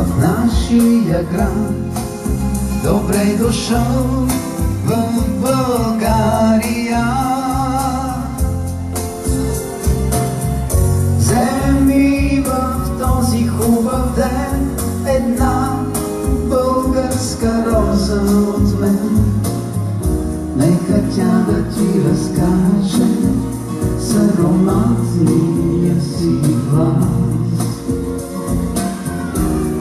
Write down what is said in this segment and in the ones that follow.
в нашия град. Добре дошъл в България. Вземи в този хубав ден една българска роза от мен. Нека тя да ти разкаже с ароматния си глас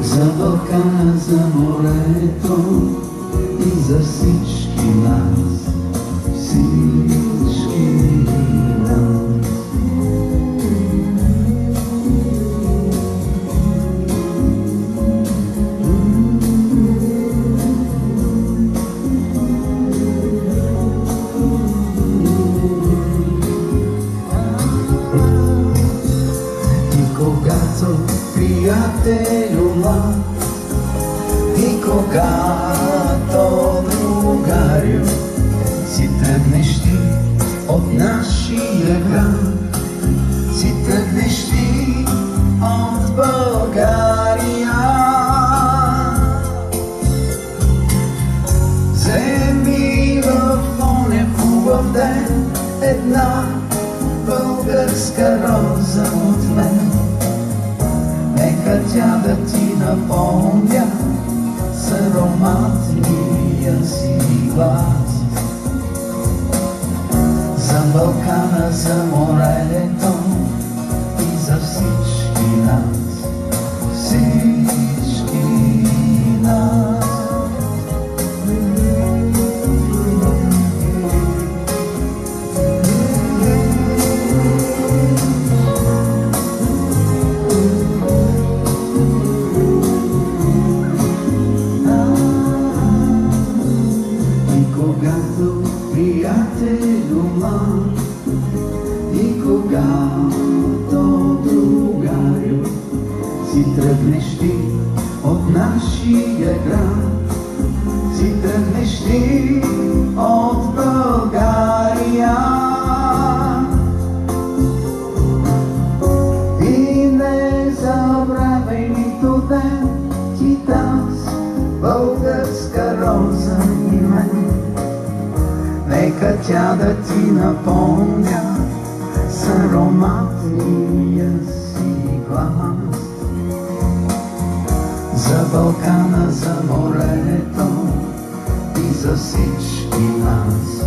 за Балкана, за морето и за всички нас, всички нас. Когато, приятелю млад, и когато, другарю, си тръгнеш ти от нашия град, си тръгнеш ти от България. Вземи в оня хубав ден една българска роза от мен. Нека тя да ти напомня с ароматния си глас за Балкана, за морето и за всички нас, всички нас. Когато, приятелю млад, и когато, другарю, си тръгнеш ти от нашия град, си тръгнеш ти от България. И не забравяй нито ден, ти тази българска роза и мен. Нека тя да ти напомня с ароматния си глас за Балкана, за морето и за всички нас.